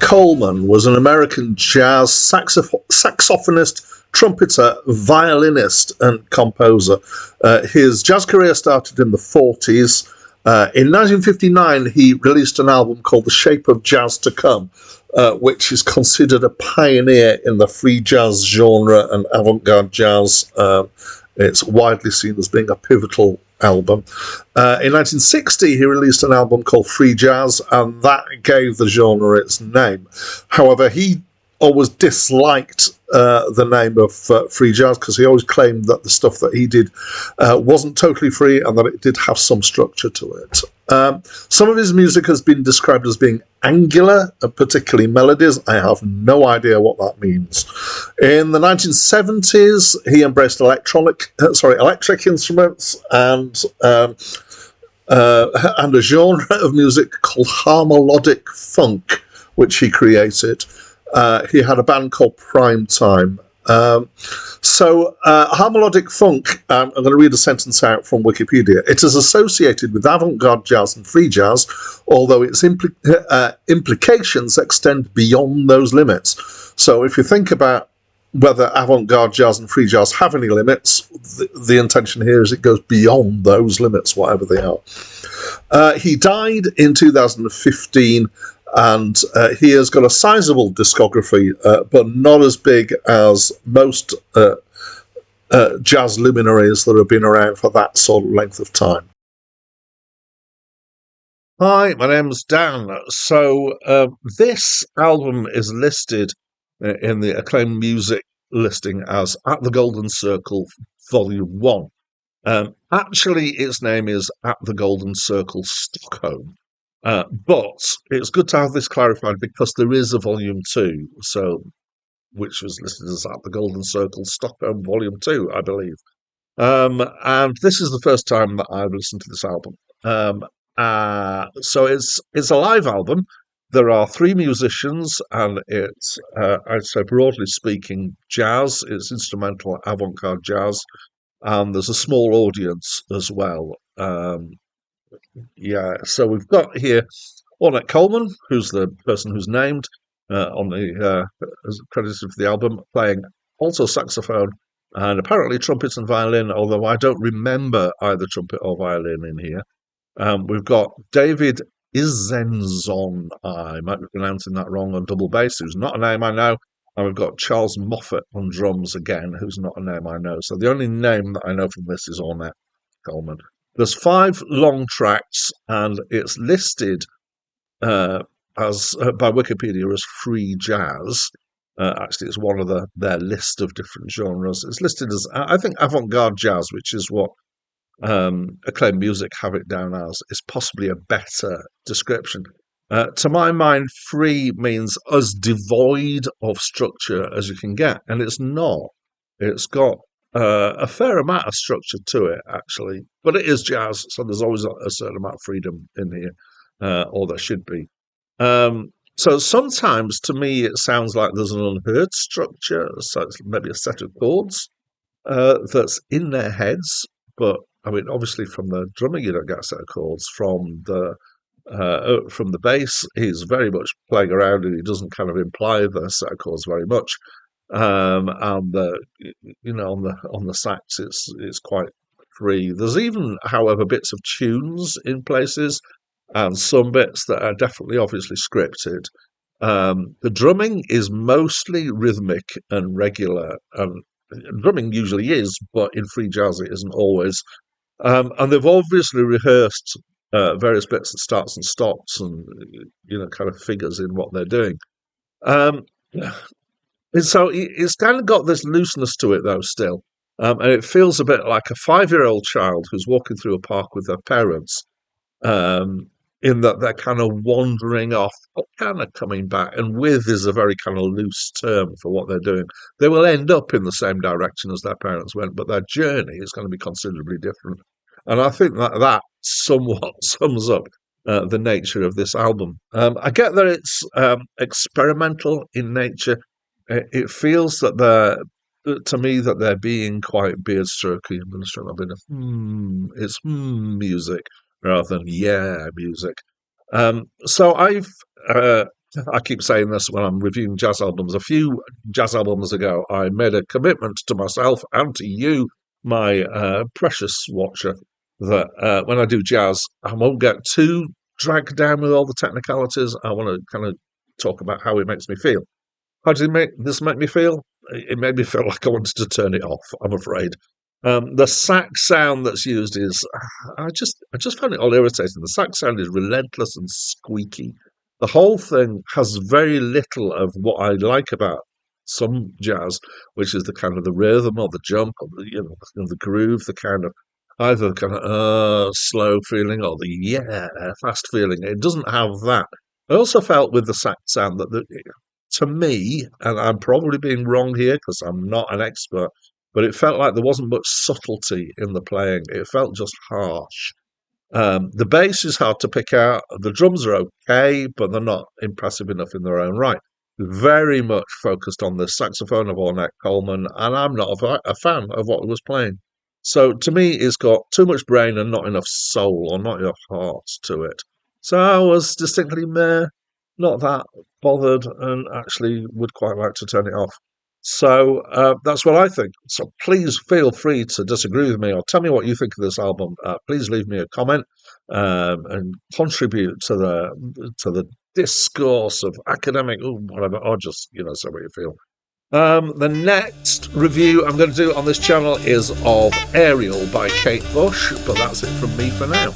Coleman was an American jazz saxophonist, trumpeter, violinist, and composer. His jazz career started in the 40s. In 1959, he released an album called The Shape of Jazz to Come, which is considered a pioneer in the free jazz genre and avant-garde jazz. It's widely seen as being a pivotal album. In 1960, he released an album called Free Jazz, and that gave the genre its name. However, he always disliked the name of free jazz because he always claimed that the stuff that he did wasn't totally free and that it did have some structure to it. Some of his music has been described as being angular, particularly melodies. I have no idea what that means. In the 1970s, he embraced electric instruments and a genre of music called harmonic funk, which he created. He had a band called Prime Time. Harmonic funk, I'm going to read a sentence out from Wikipedia. It is associated with avant-garde jazz and free jazz, although its implications extend beyond those limits. So if you think about whether avant-garde jazz and free jazz have any limits, the intention here is it goes beyond those limits, whatever they are. He died in 2015, and he has got a sizable discography, but not as big as most jazz luminaries that have been around for that sort of length of time. Hi, my name's Dan. So this album is listed in the Acclaimed music listing as At the Golden Circle Volume 1. Actually, its name is At the Golden Circle Stockholm. But it's good to have this clarified because there is a Volume 2, which was listed as At the Golden Circle Stockholm Volume 2, I believe. And this is the first time that I've listened to this album. So it's a live album. There are 3 musicians, and it's, I'd say broadly speaking, jazz. It's instrumental avant-garde jazz, and there's a small audience as well. So we've got here Ornette Coleman, who's the person who's named on the credited for the album, playing alto saxophone and apparently trumpet and violin, although I don't remember either trumpet or violin in here. We've got David Izenzon, I might be pronouncing that wrong, on double bass, who's not a name I know. And we've got Charles Moffat on drums again, who's not a name I know. So the only name that I know from this is Ornette Coleman. There's 5 long tracks, and it's listed by Wikipedia as free jazz. Actually, it's one of their list of different genres. It's listed as, I think, avant-garde jazz, which is what Acclaimed Music have it down as, is possibly a better description. To my mind, free means as devoid of structure as you can get, and it's not. It's got a fair amount of structure to it, actually, but it is jazz, so there's always a certain amount of freedom in here, or there should be. So sometimes, to me, it sounds like there's an unheard structure, so it's maybe a set of chords that's in their heads, but I mean, obviously, from the drummer, you don't get a set of chords. From the bass, he's very much playing around, and he doesn't kind of imply the set of chords very much. And on the sax, it's quite free. There's even, however, bits of tunes in places, and some bits that are definitely, obviously scripted. The drumming is mostly rhythmic and regular, and drumming usually is, but in free jazz it isn't always. And they've obviously rehearsed various bits that starts and stops, and kind of figures in what they're doing. And so it's kind of got this looseness to it, though, still. And it feels a bit like a 5-year-old child who's walking through a park with their parents, in that they're kind of wandering off, but kind of coming back. And with is a very kind of loose term for what they're doing. They will end up in the same direction as their parents went, but their journey is going to be considerably different. And I think that somewhat sums up the nature of this album. I get that it's experimental in nature. It feels that to me, that they're being quite beard strokey. I'm going to stroke a bit of it's music rather than music. So I've I keep saying this when I'm reviewing jazz albums. A few jazz albums ago, I made a commitment to myself and to you, my precious watcher, that when I do jazz, I won't get too dragged down with all the technicalities. I want to kind of talk about how it makes me feel. How did this make me feel? It made me feel like I wanted to turn it off, I'm afraid. The sax sound that's used is, I just find it all irritating. The sax sound is relentless and squeaky. The whole thing has very little of what I like about some jazz, which is the kind of the rhythm or the jump or the groove, the kind of either kind of slow feeling or the fast feeling. It doesn't have that. I also felt with the sax sound that to me, and I'm probably being wrong here because I'm not an expert, but it felt like there wasn't much subtlety in the playing. It felt just harsh. The bass is hard to pick out. The drums are okay, but they're not impressive enough in their own right. Very much focused on the saxophone of Ornette Coleman, and I'm not a fan of what he was playing. So to me, it's got too much brain and not enough soul or not enough heart to it. So I was distinctly meh, not that bothered, and actually would quite like to turn it off. So that's what I think. So please feel free to disagree with me or tell me what you think of this album. Please leave me a comment and contribute to the discourse of academic, whatever, or just say what you feel. The next review I'm going to do on this channel is of Ariel by Kate Bush, but that's it from me for now.